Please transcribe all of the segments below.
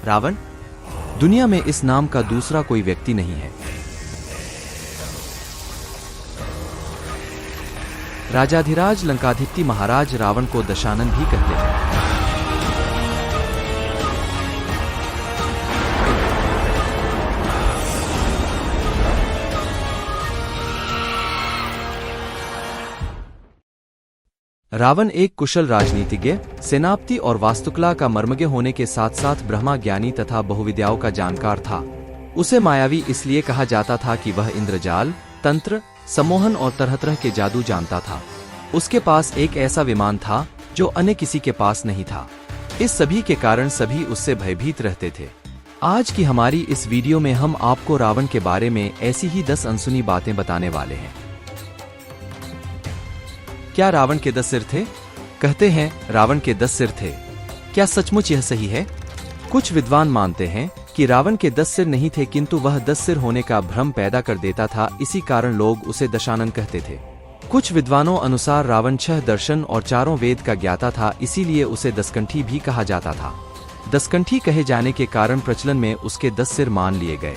रावण? दुनिया में इस नाम का दूसरा कोई व्यक्ति नहीं है। राजाधिराज लंकाधिपति महाराज रावण को दशानन भी कहते हैं। रावण एक कुशल राजनीतिज्ञ, सेनापति और वास्तुकला का मर्मज्ञ होने के साथ साथ ब्रह्मा ज्ञानी तथा बहुविद्याओं का जानकार था। उसे मायावी इसलिए कहा जाता था कि वह इंद्रजाल, तंत्र, सम्मोहन और तरह तरह के जादू जानता था। उसके पास एक ऐसा विमान था जो अन्य किसी के पास नहीं था। इस सभी के कारण सभी उससे भयभीत रहते थे। आज की हमारी इस वीडियो में हम आपको रावण के बारे में ऐसी ही 10 अनसुनी बातें बताने वाले हैं। क्या रावण के 10 सिर थे? कहते हैं रावण के 10 सिर थे। क्या सचमुच यह सही है? कुछ विद्वान मानते हैं कि रावण के 10 सिर नहीं थे, किंतु वह 10 सिर होने का भ्रम पैदा कर देता था। इसी कारण लोग उसे दशानन कहते थे। कुछ विद्वानों अनुसार रावण 6 दर्शन और 4 वेद का ज्ञाता था, इसीलिए उसे दसकंठी भी कहा जाता था। दसकंठी कहे जाने के कारण प्रचलन में उसके 10 सिर मान लिए गए।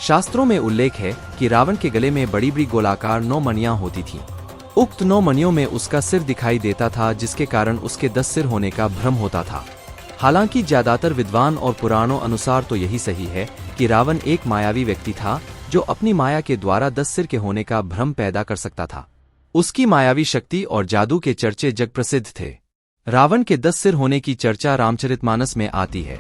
शास्त्रों में उल्लेख है कि रावण के गले में बड़ी बड़ी गोलाकार 9 मणियां होती थीं। उक्त 9 मणियों में उसका सिर दिखाई देता था, जिसके कारण उसके 10 सिर होने का भ्रम होता था। हालांकि ज्यादातर विद्वान और पुराणों अनुसार तो यही सही है कि रावण एक मायावी व्यक्ति था जो अपनी माया के द्वारा 10 सिर के होने का भ्रम पैदा कर सकता था। उसकी मायावी शक्ति और जादू के चर्चे जग प्रसिद्ध थे। रावण के 10 सिर होने की चर्चा रामचरितमानस में आती है।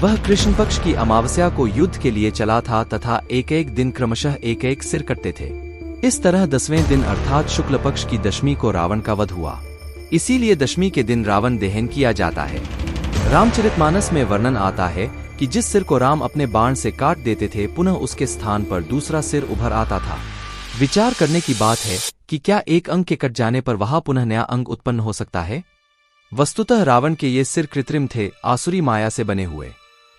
वह कृष्ण पक्ष की अमावस्या को युद्ध के लिए चला था तथा एक एक दिन क्रमशः एक एक सिर कटते थे। इस तरह 10वें दिन अर्थात शुक्ल पक्ष की दशमी को रावण का वध हुआ। इसीलिए दशमी के दिन रावण दहन किया जाता है। रामचरितमानस में वर्णन आता है कि जिस सिर को राम अपने बाण से काट देते थे, पुनः उसके स्थान पर दूसरा सिर उभर आता था। विचार करने की बात है कि क्या एक अंग के कट जाने पर वहां पुनः नया अंग उत्पन्न हो सकता है? वस्तुतः रावण के ये सिर कृत्रिम थे, आसुरी माया से बने हुए।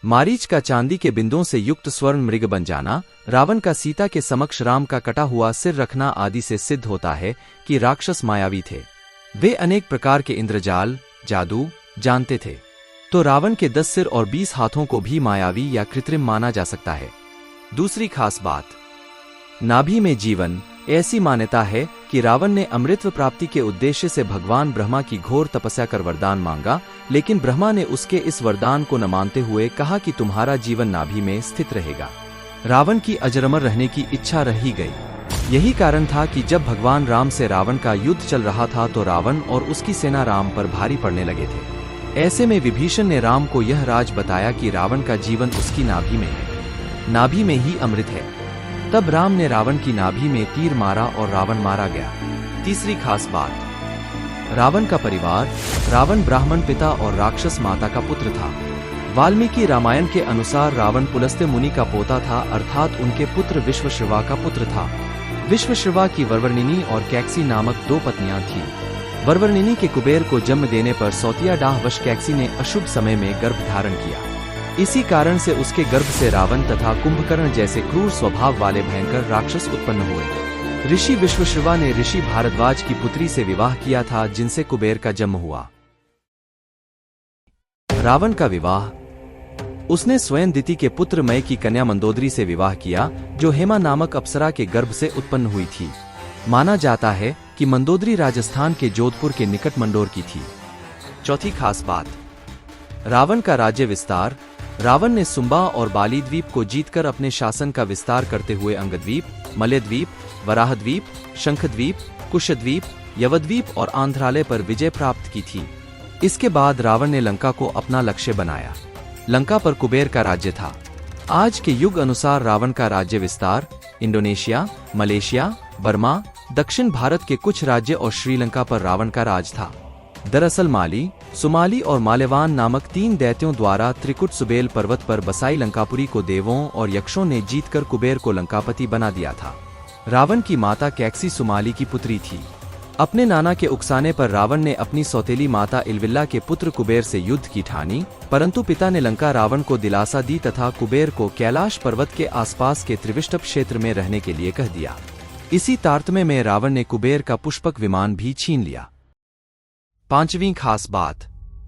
मारीच का चांदी के बिंदुओं से युक्त स्वर्ण मृग बन जाना, रावण का सीता के समक्ष राम का कटा हुआ सिर रखना आदि से सिद्ध होता है कि राक्षस मायावी थे। वे अनेक प्रकार के इंद्रजाल, जादू जानते थे। तो रावण के 10 सिर और 20 हाथों को भी मायावी या कृत्रिम माना जा सकता है। दूसरी खास बात, नाभि में जीवन। ऐसी मान्यता है कि रावण ने अमृतत्व प्राप्ति के उद्देश्य से भगवान ब्रह्मा की घोर तपस्या कर वरदान मांगा, लेकिन ब्रह्मा ने उसके इस वरदान को न मानते हुए कहा कि तुम्हारा जीवन नाभि में स्थित रहेगा। रावण की अजर-अमर रहने की इच्छा रही गई। यही कारण था कि जब भगवान राम से रावण का युद्ध चल रहा था तो रावण और उसकी सेना राम पर भारी पड़ने लगे थे। ऐसे में विभीषण ने राम को यह राज बताया कि रावण का जीवन उसकी नाभि में है, नाभि में ही अमृत है। तब राम ने रावण की नाभि में तीर मारा और रावण मारा गया। तीसरी खास बात, रावण का परिवार। रावण ब्राह्मण पिता और राक्षस माता का पुत्र था। वाल्मीकि रामायण के अनुसार रावण पुलस्त्य मुनि का पोता था, अर्थात उनके पुत्र विश्वश्रवा का पुत्र था। विश्वश्रवा की वरवर्णिनी और कैकसी नामक 2 पत्नियां थीं। वरवर्णिनी के कुबेर को जन्म देने पर सौतिया डाहवश कैकसी ने अशुभ समय में गर्भ धारण किया। इसी कारण से उसके गर्भ से रावण तथा कुंभकर्ण जैसे क्रूर स्वभाव वाले भयंकर राक्षस उत्पन्न हुए। ऋषि विश्वश्रवा ने ऋषि भारद्वाज की पुत्री से विवाह किया था, जिनसे कुबेर का जन्म हुआ। रावण का विवाह। उसने स्वयं दिति के पुत्र मय की कन्या मंदोदरी से विवाह किया, जो हेमा नामक अप्सरा के गर्भ से उत्पन्न हुई थी। माना जाता है कि मंदोदरी राजस्थान के जोधपुर के निकट मंडोर की थी। चौथी खास बात, रावण का राज्य विस्तार। रावण ने सुंबा और बाली द्वीप को जीतकर अपने शासन का विस्तार करते हुए अंगद्वीप, मलयद्वीप, वराहद्वीप, शंखद्वीप, कुशद्वीप, यवद्वीप और आंध्रालय पर विजय प्राप्त की थी। इसके बाद रावण ने लंका को अपना लक्ष्य बनाया। लंका पर कुबेर का राज्य था। आज के युग अनुसार रावण का राज्य विस्तार इंडोनेशिया, मलेशिया, बर्मा, दक्षिण भारत के कुछ राज्य और श्रीलंका पर रावण का राज था। दरअसल माली, सुमाली और माल्यवान नामक 3 दैत्यों द्वारा त्रिकुट सुबेल पर्वत पर बसाई लंकापुरी को देवों और यक्षों ने जीतकर कुबेर को लंकापति बना दिया था। रावण की माता कैकसी सुमाली की पुत्री थी। अपने नाना के उकसाने पर रावण ने अपनी सौतेली माता इलविल्ला के पुत्र कुबेर से युद्ध की ठानी, परंतु पिता ने लंका रावण को दिलासा दी तथा कुबेर को कैलाश पर्वत के आसपास के त्रिविष्टप क्षेत्र में रहने के लिए कह दिया। इसी तारतम्य में रावण ने कुबेर का पुष्पक विमान भी छीन लिया। 5वीं खास बात,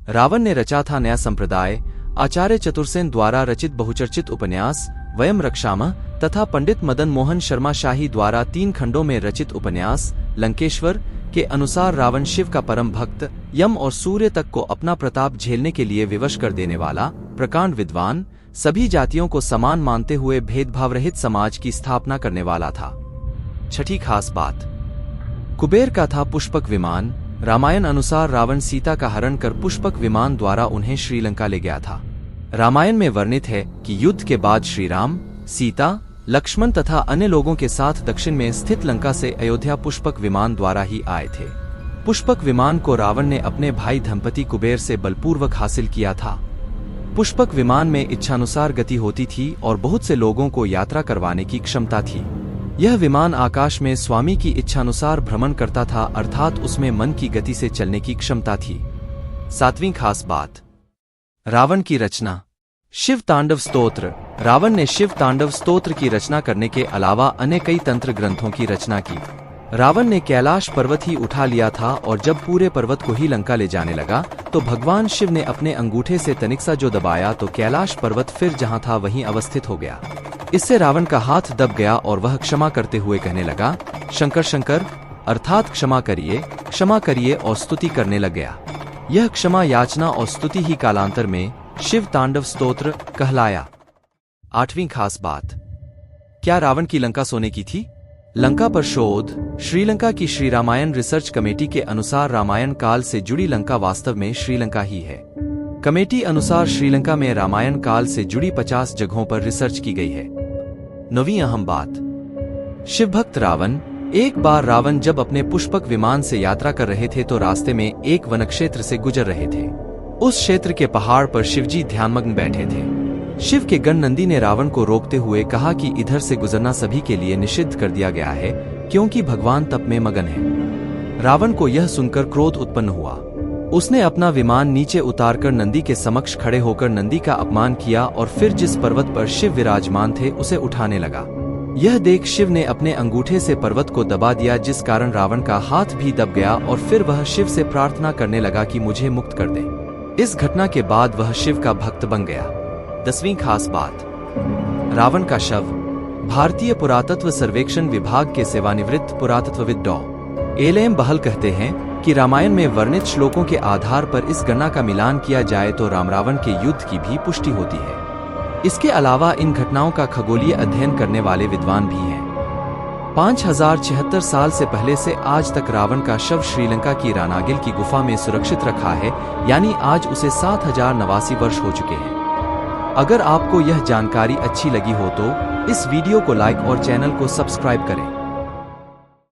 रावण ने रचा था नया संप्रदाय। आचार्य चतुर्सेन द्वारा रचित बहुचर्चित उपन्यास वयम रक्षामः तथा पंडित मदन मोहन शर्मा शाही द्वारा 3 खंडों में रचित उपन्यास लंकेश्वर के अनुसार रावण शिव का परम भक्त, यम और सूर्य तक को अपना प्रताप झेलने के लिए विवश कर देने वाला, प्रकांड विद्वान, सभी जातियों को समान मानते हुए भेदभाव रहित समाज की स्थापना करने वाला था। छठी खास बात, कुबेर का था पुष्पक विमान। रामायण अनुसार रावण सीता का हरण कर पुष्पक विमान द्वारा उन्हें श्रीलंका ले गया था। रामायण में वर्णित है कि युद्ध के बाद श्री राम, सीता, लक्ष्मण तथा अन्य लोगों के साथ दक्षिण में स्थित लंका से अयोध्या पुष्पक विमान द्वारा ही आए थे। पुष्पक विमान को रावण ने अपने भाई धनपति कुबेर से बलपूर्वक हासिल किया था। पुष्पक विमान में इच्छानुसार गति होती थी और बहुत से लोगों को यात्रा करवाने की क्षमता थी। यह विमान आकाश में स्वामी की इच्छानुसार भ्रमण करता था, अर्थात उसमें मन की गति से चलने की क्षमता थी। 7वीं खास बात, रावण की रचना। शिव तांडव स्तोत्र। रावण ने शिव तांडव स्तोत्र की रचना करने के अलावा अन्य कई तंत्र ग्रंथों की रचना की। रावण ने कैलाश पर्वत ही उठा लिया था और जब पूरे पर्वत को ही लंका ले जाने लगा तो भगवान शिव ने अपने अंगूठे से तनिक सा जो दबाया तो कैलाश पर्वत फिर जहां था वहीं अवस्थित हो गया। इससे रावण का हाथ दब गया और वह क्षमा करते हुए कहने लगा, शंकर शंकर, अर्थात क्षमा करिए और स्तुति करने लग गया। यह क्षमा याचना और स्तुति ही कालांतर में शिव तांडव स्तोत्र कहलाया। 8वीं खास बात, क्या रावण की लंका सोने की थी? लंका पर शोध। श्रीलंका की श्री रामायण रिसर्च कमेटी के अनुसार रामायण काल से जुड़ी लंका वास्तव में श्रीलंका ही है। कमेटी अनुसार श्रीलंका में रामायण काल से जुड़ी 50 जगहों पर रिसर्च की गई है। 9वीं अहम बात, शिवभक्त रावण। एक बार रावण जब अपने पुष्पक विमान से यात्रा कर रहे थे तो रास्ते में एक वनक्षेत्र से गुजर रहे थे। उस क्षेत्र के पहाड़ पर शिवजी ध्यानमग्न बैठे थे। शिव के गण नंदी ने रावण को रोकते हुए कहा कि इधर से गुजरना सभी के लिए निषिद्ध कर दिया गया है, क्योंकि भगवान तप में मगन है। रावण को यह सुनकर क्रोध उत्पन्न हुआ। उसने अपना विमान नीचे उतारकर नंदी के समक्ष खड़े होकर नंदी का अपमान किया और फिर जिस पर्वत पर शिव विराजमान थे उसे उठाने लगा। यह देख शिव ने अपने अंगूठे से पर्वत को दबा दिया, जिस कारण रावण का हाथ भी दब गया और फिर वह शिव से प्रार्थना करने लगा कि मुझे मुक्त कर दे। इस घटना के बाद वह शिव का भक्त बन गया। 10वीं खास बात, रावण का शव। भारतीय पुरातत्व सर्वेक्षण विभाग के सेवानिवृत्त पुरातत्वविद डॉ. एल.एम. बहल कहते हैं कि रामायण में वर्णित श्लोकों के आधार पर इस गणना का मिलान किया जाए तो राम रावण के युद्ध की भी पुष्टि होती है। इसके अलावा इन घटनाओं का खगोलीय अध्ययन करने वाले विद्वान भी हैं। 5076 साल से पहले से आज तक रावण का शव श्रीलंका की रानागिल की गुफा में सुरक्षित रखा है, यानी आज उसे 7089 वर्ष हो चुके हैं। अगर आपको यह जानकारी अच्छी लगी हो तो इस वीडियो को लाइक और चैनल को सब्सक्राइब करें।